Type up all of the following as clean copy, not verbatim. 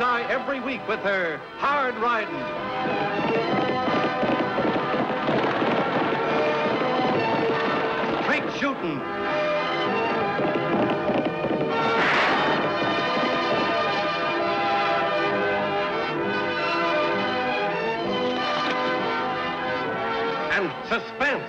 bullseye every week with her hard riding. Straight shooting. And suspense.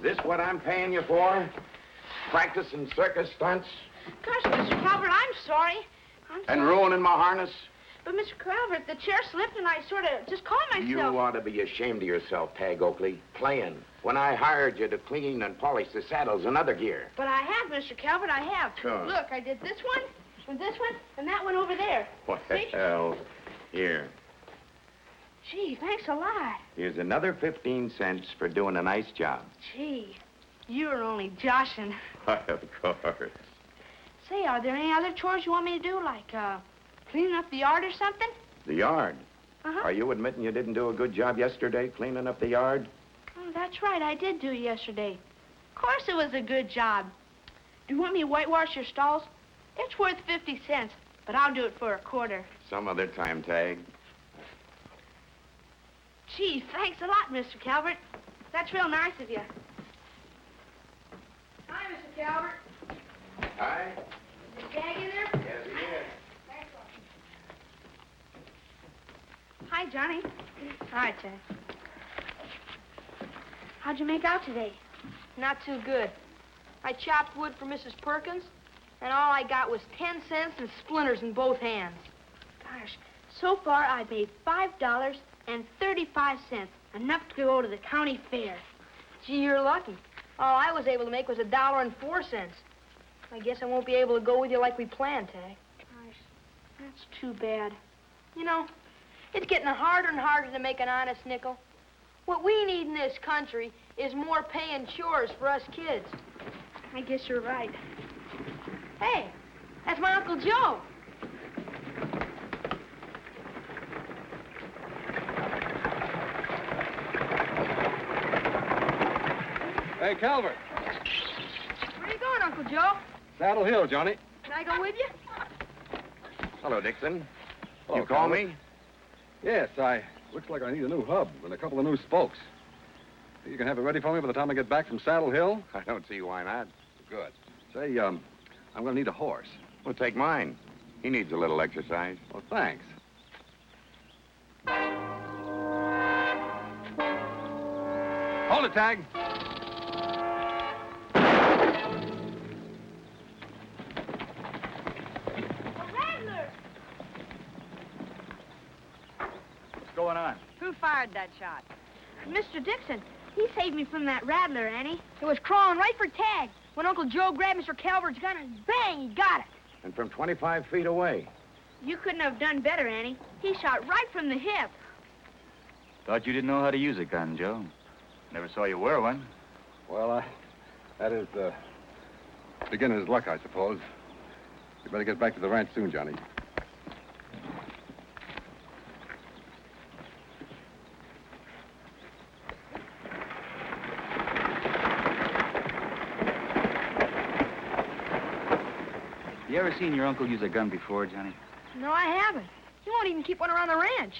This what I'm paying you for? Practicing circus stunts? Gosh, Mr. Calvert, I'm sorry. And ruining my harness? But, Mr. Calvert, the chair slipped and I sort of just caught myself. You ought to be ashamed of yourself, Tagg Oakley. Playing. When I hired you to clean and polish the saddles and other gear. But I have, Mr. Calvert, I have. Sure. Look, I did this one, and this one, and that one over there. What the hell? Here. Gee, thanks a lot. Here's another 15 cents for doing a nice job. Gee, you're only joshing. Of course. Say, are there any other chores you want me to do, like cleaning up the yard or something? The yard? Uh-huh. Are you admitting you didn't do a good job yesterday cleaning up the yard? Oh, that's right, I did do it yesterday. Of course it was a good job. Do you want me to whitewash your stalls? It's worth 50 cents, but I'll do it for a quarter. Some other time, Tagg. Gee, thanks a lot, Mr. Calvert. That's real nice of you. Hi, Mr. Calvert. Hi. Is Tagg in there? Yes, he is. Thanks a lot. Hi, Johnny. Hi, Tagg. How'd you make out today? Not too good. I chopped wood for Mrs. Perkins, and all I got was 10 cents and splinters in both hands. Gosh, so far I've made $5.35, enough to go to the county fair. Gee, you're lucky. All I was able to make was $1.04. I guess I won't be able to go with you like we planned, Tagg. Gosh, that's too bad. You know, it's getting harder and harder to make an honest nickel. What we need in this country is more paying chores for us kids. I guess you're right. Hey, that's my Uncle Joe. Hey, Calvert. Where you going, Uncle Joe? Saddle Hill, Johnny. Can I go with you? Hello, Dixon. Hello, You call Calvert. me? Yes, looks like I need a new hub and a couple of new spokes. You can have it ready for me by the time I get back from Saddle Hill? I don't see why not. Good. Say, I'm gonna need a horse. Well, take mine. He needs a little exercise. Well, thanks. Hold it, Tagg. What's going on? Who fired that shot? Mr. Dixon, he saved me from that rattler, Annie. It was crawling right for Tagg when Uncle Joe grabbed Mr. Calvert's gun and bang, he got it. And from 25 feet away. You couldn't have done better, Annie. He shot right from the hip. Thought you didn't know how to use a gun, Joe. Never saw you wear one. Well, that is, beginner's luck, I suppose. You better get back to the ranch soon, Johnny. You ever seen your uncle use a gun before, Johnny? No, I haven't. He won't even keep one around the ranch.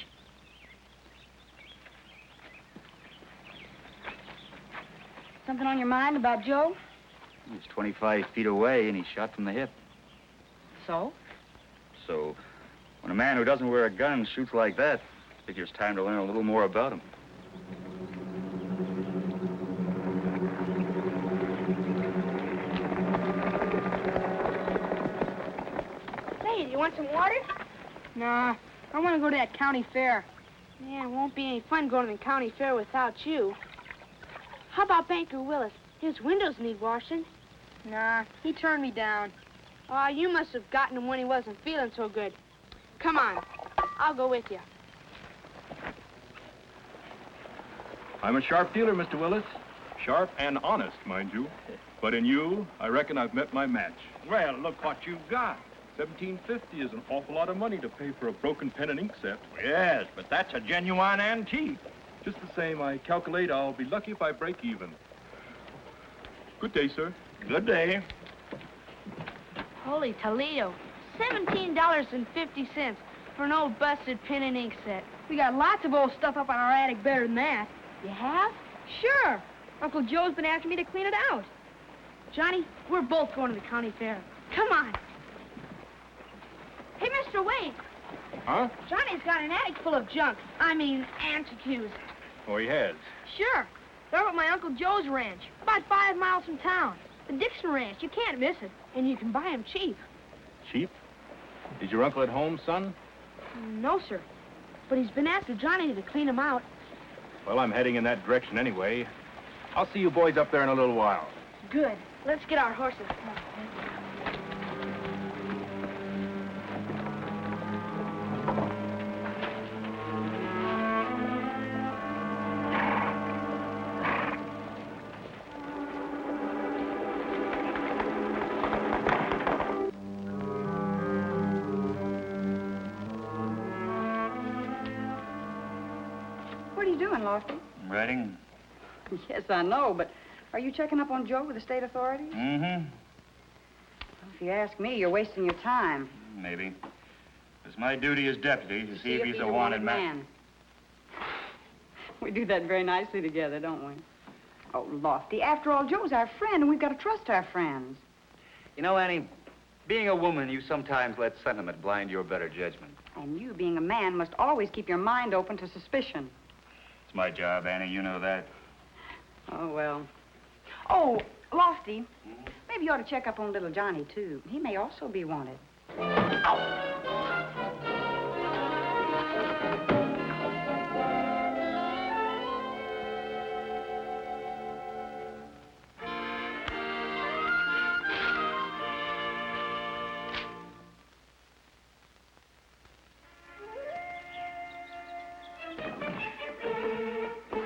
Something on your mind about Joe? He's 25 feet away, and he shot from the hip. So? So, when a man who doesn't wear a gun shoots like that, I figure it's time to learn a little more about him. Hey, do you want some water? Nah, I want to go to that county fair. Yeah, it won't be any fun going to the county fair without you. How about Banker Willis? His windows need washing. Nah, he turned me down. Oh, you must have gotten him when he wasn't feeling so good. Come on, I'll go with you. I'm a sharp dealer, Mr. Willis. Sharp and honest, mind you. But in you, I reckon I've met my match. Well, look what you've got. $17.50 is an awful lot of money to pay for a broken pen and ink set. Yes, but that's a genuine antique. Just the same, I calculate I'll be lucky if I break even. Good day, sir. Good day. Holy Toledo. $17.50 for an old busted pen and ink set. We got lots of old stuff up on our attic better than that. You have? Sure. Uncle Joe's been after me to clean it out. Johnny, we're both going to the county fair. Come on. Hey, Mr. Wade. Huh? Johnny's got an attic full of junk. I mean, antiques. Oh, he has. Sure. They're up at my Uncle Joe's ranch, about 5 miles from town. The Dixon Ranch. You can't miss it. And you can buy them cheap. Cheap? Is your uncle at home, son? No, sir. But he's been after Johnny to clean him out. Well, I'm heading in that direction anyway. I'll see you boys up there in a little while. Good. Let's get our horses. What are you doing, Lofty? Writing? Yes, I know, but are you checking up on Joe with the state authorities? Mm-hmm. If you ask me, you're wasting your time. Maybe. It's my duty as deputy to see if he's a wanted man. We do that very nicely together, don't we? Oh, Lofty, after all, Joe's our friend, and we've got to trust our friends. You know, Annie, being a woman, you sometimes let sentiment blind your better judgment. And you, being a man, must always keep your mind open to suspicion. It's my job, Annie. You know that. Oh, well. Oh, Lofty, maybe you ought to check up on little Johnny, too. He may also be wanted.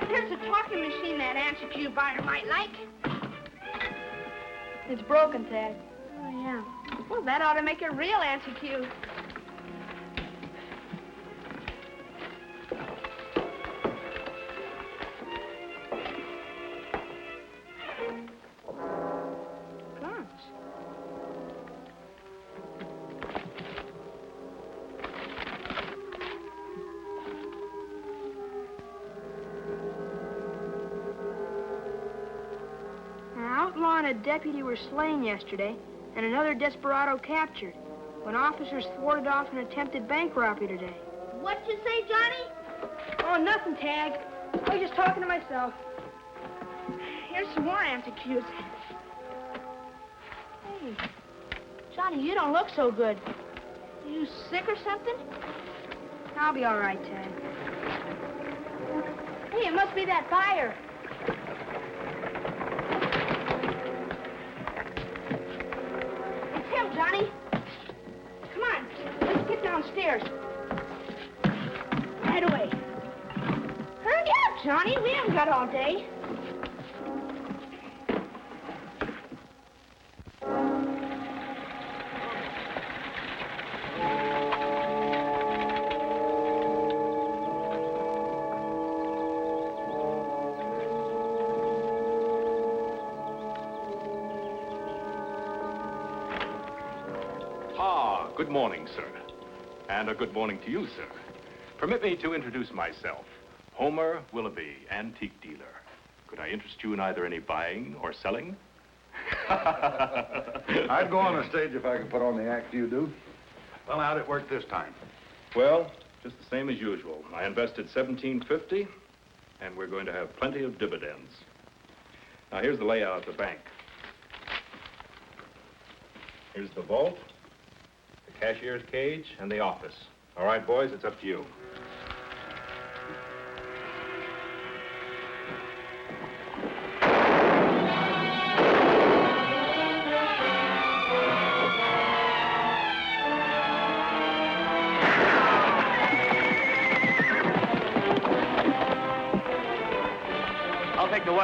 Here's a talking machine that antique buyer might like. It's broken, Tagg. Oh, yeah. Well, that ought to make it real antique. Guns. An outlaw and a deputy were slain yesterday, and another desperado captured when officers thwarted off an attempted bank robbery today. What'd you say, Johnny? Oh, nothing, Tagg. I was just talking to myself. Here's some more antiques. Hey, Johnny, you don't look so good. You sick or something? I'll be all right, Tagg. Hey, it must be that buyer. It's him, Johnny. Come on, let's get downstairs. Right away. Hurry up, Johnny. We haven't got all day. Good morning, sir. And a good morning to you, sir. Permit me to introduce myself. Homer Willoughby, antique dealer. Could I interest you in either any buying or selling? I'd go on the stage if I could put on the act you do. Well, how'd it work this time? Well, just the same as usual. I invested $17.50, and we're going to have plenty of dividends. Now, here's the layout of the bank. Here's the vault, the cashier's cage, and the office. All right, boys, it's up to you.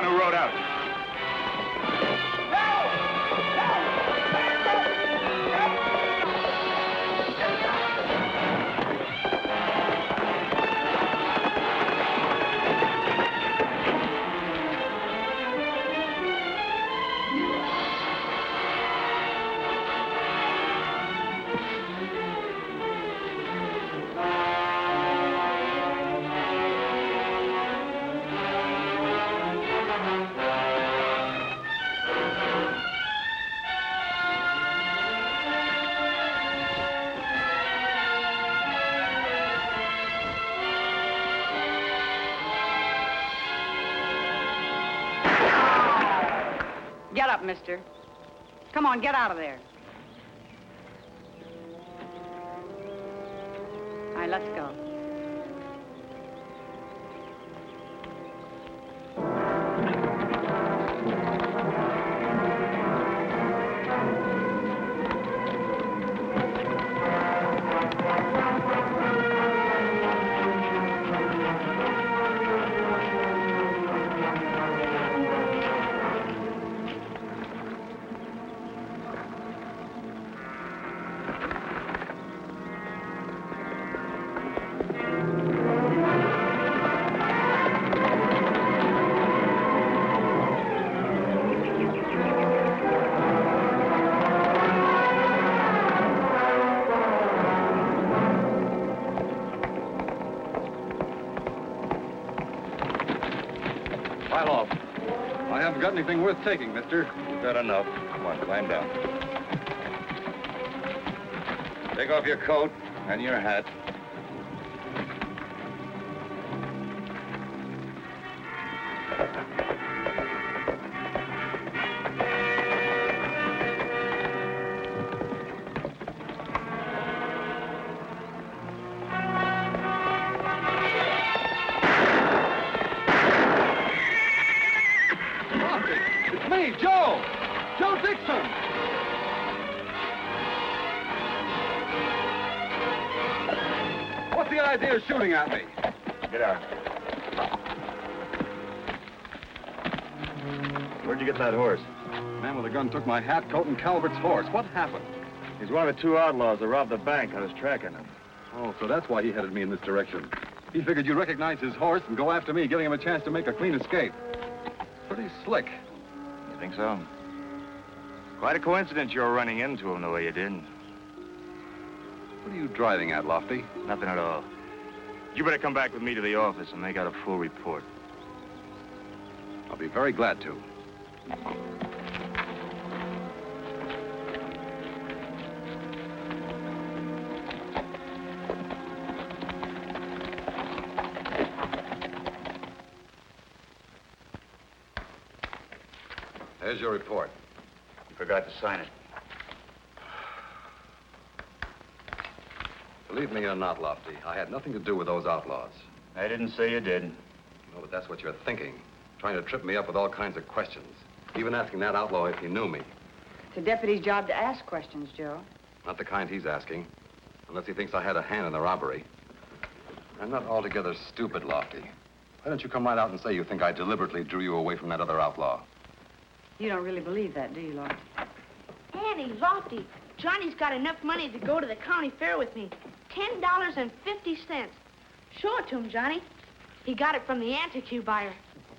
one who rode out. Get up, mister. Come on, get out of there. All right, let's go. I haven't got anything worth taking, mister. You've got enough. Come on, climb down. Take off your coat and your hat. Me, Joe! Joe Dixon! What's the idea of shooting at me? Get out. Where'd you get that horse? The man with a gun took my hat, coat, and Calvert's horse. What happened? He's one of the two outlaws that robbed the bank. I was tracking him. Oh, so that's why he headed me in this direction. He figured you'd recognize his horse and go after me, giving him a chance to make a clean escape. Pretty slick. You think so? Quite a coincidence you're running into him the way you did. What are you driving at, Lofty? Nothing at all. You better come back with me to the office and make out a full report. I'll be very glad to. There's your report. You forgot to sign it. Believe me or not, Lofty, I had nothing to do with those outlaws. I didn't say you did. No, but that's what you're thinking. Trying to trip me up with all kinds of questions. Even asking that outlaw if he knew me. It's a deputy's job to ask questions, Joe. Not the kind he's asking. Unless he thinks I had a hand in the robbery. I'm not altogether stupid, Lofty. Why don't you come right out and say you think I deliberately drew you away from that other outlaw? You don't really believe that, do you, Lofty? Annie, Lofty, Johnny's got enough money to go to the county fair with me. $10.50. Show it to him, Johnny. He got it from the antique buyer.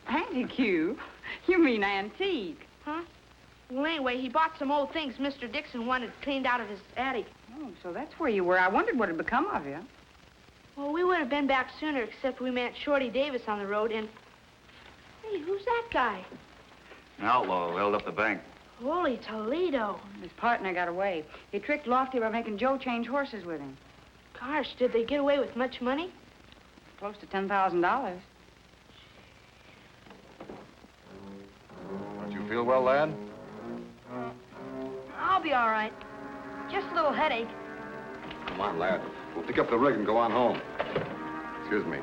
Antique? You mean antique? Huh? Well, anyway, he bought some old things Mr. Dixon wanted cleaned out of his attic. Oh, so that's where you were. I wondered what had become of you. Well, we would have been back sooner, except we met Shorty Davis on the road, and... Hey, who's that guy? An outlaw who held up the bank. Holy Toledo. His partner got away. He tricked Lofty by making Joe change horses with him. Gosh, did they get away with much money? Close to $10,000. Don't you feel well, lad? I'll be all right. Just a little headache. Come on, lad. We'll pick up the rig and go on home. Excuse me.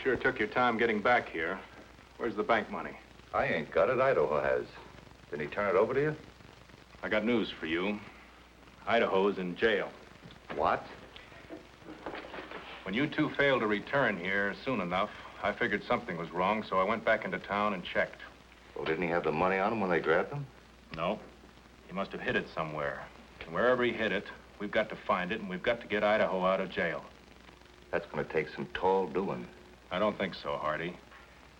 Sure sure took your time getting back here. Where's the bank money? I ain't got it. Idaho has. Didn't he turn it over to you? I got news for you. Idaho's in jail. What? When you two failed to return here soon enough, I figured something was wrong, so I went back into town and checked. Well, didn't he have the money on him when they grabbed him? No. He must have hid it somewhere. And wherever he hid it, we've got to find it, and we've got to get Idaho out of jail. That's going to take some tall doing. I don't think so, Hardy.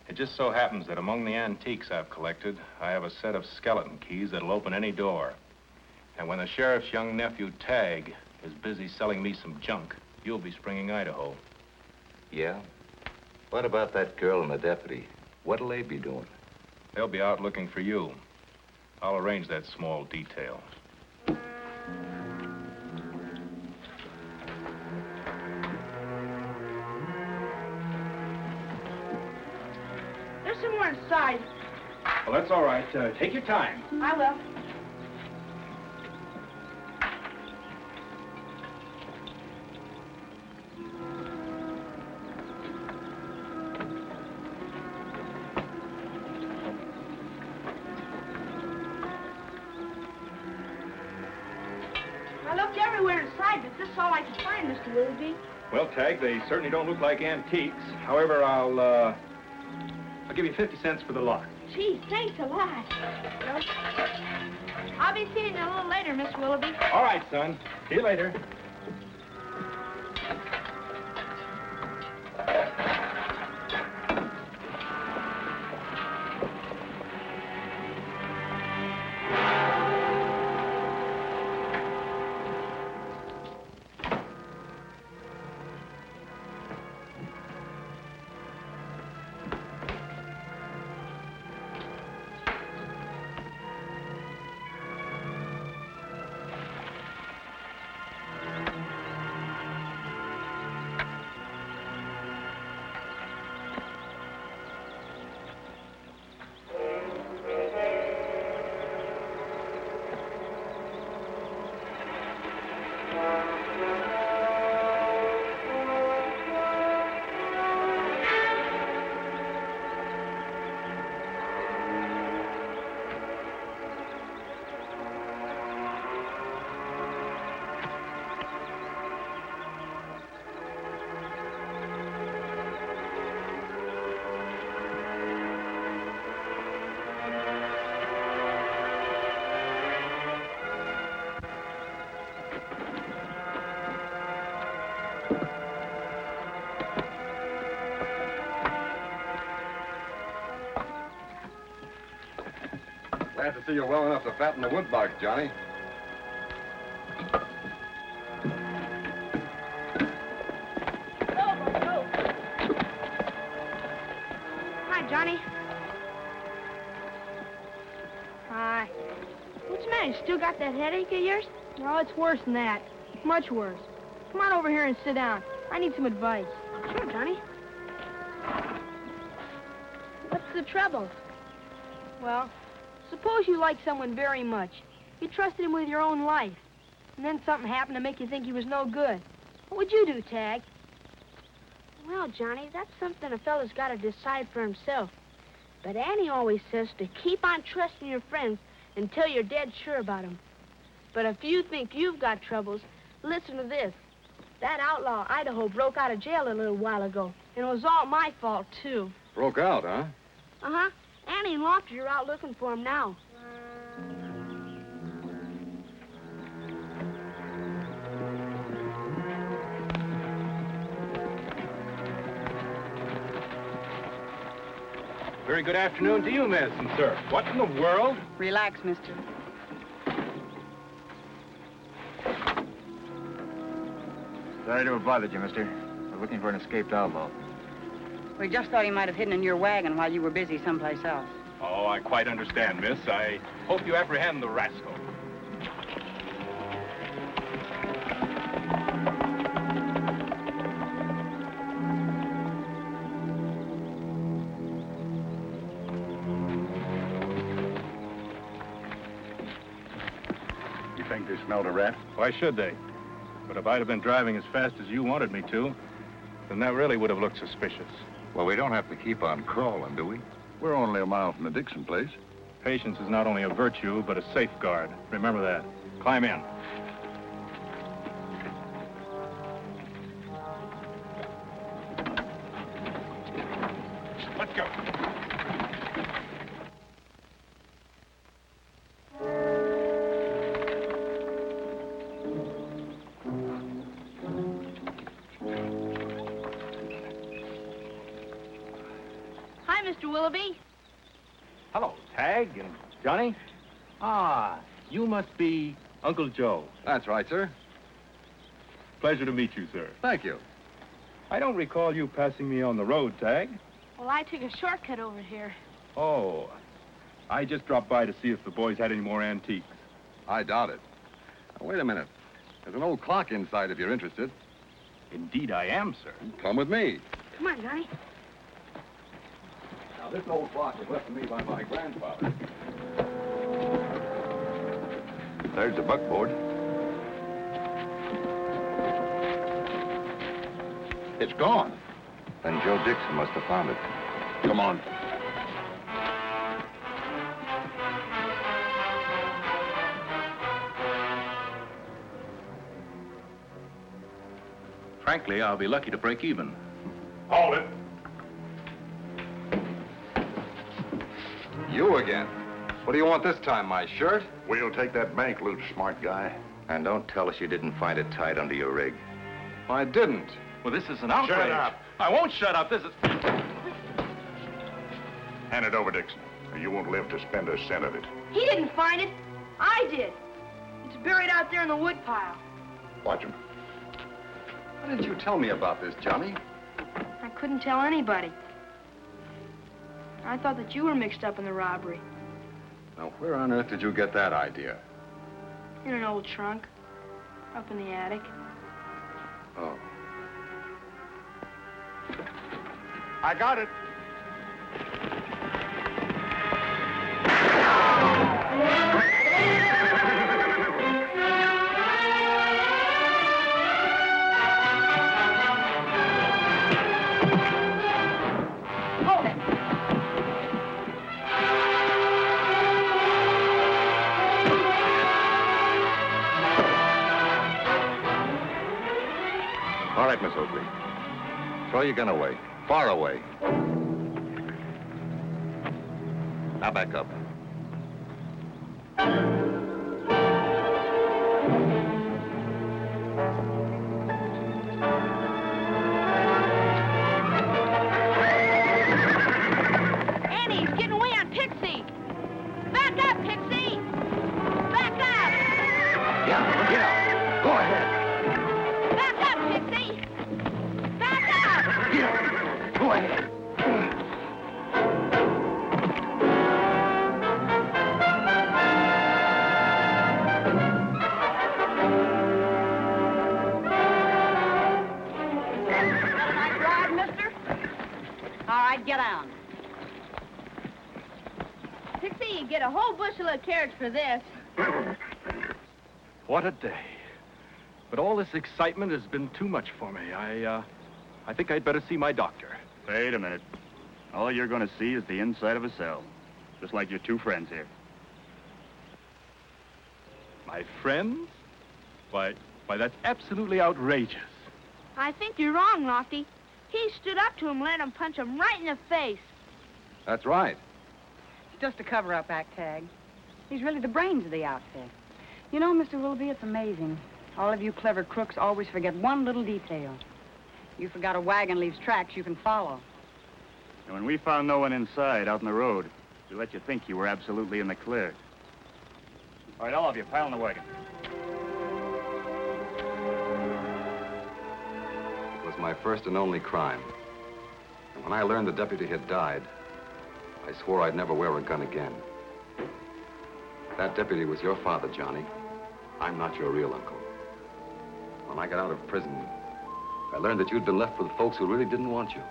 It just so happens that among the antiques I've collected, I have a set of skeleton keys that'll open any door. And when the sheriff's young nephew, Tagg, is busy selling me some junk, you'll be springing Idaho. Yeah? What about that girl and the deputy? What'll they be doing? They'll be out looking for you. I'll arrange that small detail. There's some more inside. Well, that's all right. Take your time. I will. I looked everywhere inside, but this is all I could find, Mr. Willoughby. Well, Tagg, they certainly don't look like antiques. However, I'll give you 50 cents for the lot. Gee, thanks a lot. Well, I'll be seeing you a little later, Miss Willoughby. All right, son. See you later. Glad to see you well enough to fatten the wood box, Johnny. Hi, Johnny. Hi. What's the matter? You still got that headache of yours? No, it's worse than that. Much worse. Come on over here and sit down. I need some advice. Sure, Johnny. What's the trouble? Well, suppose you like someone very much. You trusted him with your own life. And then something happened to make you think he was no good. What would you do, Tagg? Well, Johnny, that's something a fella's got to decide for himself. But Annie always says to keep on trusting your friends until you're dead sure about them. But if you think you've got troubles, listen to this. That outlaw Idaho broke out of jail a little while ago, and it was all my fault, too. Broke out, huh? Uh-huh. Annie and Lofty are out looking for him now. Very good afternoon to you, miss and sir. What in the world? Relax, mister. Sorry to have bothered you, mister. We're looking for an escaped outlaw. We just thought he might have hidden in your wagon while you were busy someplace else. Oh, I quite understand, miss. I hope you apprehend the rascal. You think they smelled a rat? Why should they? But if I'd have been driving as fast as you wanted me to, then that really would have looked suspicious. Well, we don't have to keep on crawling, do we? We're only a mile from the Dixon place. Patience is not only a virtue, but a safeguard. Remember that. Climb in. Let's go. Hi, Mr. Willoughby. Hello, Tagg and Johnny. Ah, you must be Uncle Joe. That's right, sir. Pleasure to meet you, sir. Thank you. I don't recall you passing me on the road, Tagg. Well, I took a shortcut over here. Oh, I just dropped by to see if the boys had any more antiques. I doubt it. Now, wait a minute. There's an old clock inside if you're interested. Indeed I am, sir. Come with me. Come on, Johnny. Now, this old clock was left to me by my grandfather. There's the buckboard. It's gone. Then Joe Dixon must have found it. Come on. Frankly, I'll be lucky to break even. Hold it. You again. What do you want this time, my shirt? We'll take that bank loot, smart guy. And don't tell us you didn't find it tied under your rig. I didn't. Well, this is an outrage. Shut up. I won't shut up. This is... Hand it over, Dixon, or you won't live to spend a cent of it. He didn't find it. I did. It's buried out there in the wood pile. Watch him. Why didn't you tell me about this, Johnny? I couldn't tell anybody. I thought that you were mixed up in the robbery. Now, where on earth did you get that idea? In an old trunk. Up in the attic. Oh. I got it. Hold it. All right, Miss Oakley. Throw your gun away. Far away. Now back up. Annie, he's getting away on Pixie. Back up, Pixie. Back up. Yeah, get out. Go ahead. Back up, Pixie. Back up. Get out. Go ahead. Nice ride, mister? All right, get down. Pixie, you get a whole bushel of carrots for this. What a day. But all this excitement has been too much for me. I think I'd better see my doctor. Wait a minute. All you're going to see is the inside of a cell. Just like your two friends here. My friends? Why, that's absolutely outrageous. I think you're wrong, Lofty. He stood up to him, let him punch him right in the face. That's right. It's just a cover-up act, Tagg. He's really the brains of the outfit. You know, Mr. Willoughby, it's amazing. All of you clever crooks always forget one little detail. You forgot a wagon leaves tracks you can follow. And when we found no one inside, out in the road, we let you think you were absolutely in the clear. All right, all of you, pile in the wagon. It was my first and only crime. And when I learned the deputy had died, I swore I'd never wear a gun again. That deputy was your father, Johnny. I'm not your real uncle. When I got out of prison, I learned that you'd been left with folks who really didn't want you.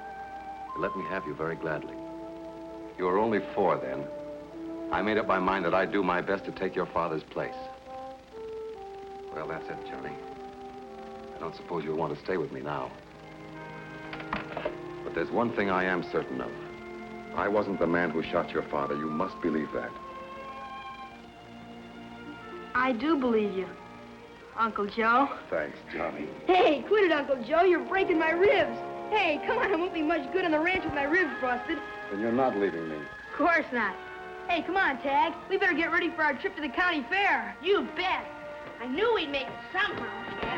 They let me have you very gladly. You were only 4 then. I made up my mind that I'd do my best to take your father's place. Well, that's it, Johnny. I don't suppose you'll want to stay with me now. But But there's one thing I am certain of. I wasn't the man who shot your father. You must believe that. I do believe you, Uncle Joe. Thanks, Johnny. Hey, quit it, Uncle Joe. You're breaking my ribs. Hey, come on. I won't be much good on the ranch with my ribs busted. Then you're not leaving me. Of course not. Hey, come on, Tagg. We better get ready for our trip to the county fair. You bet. I knew we'd make it somehow.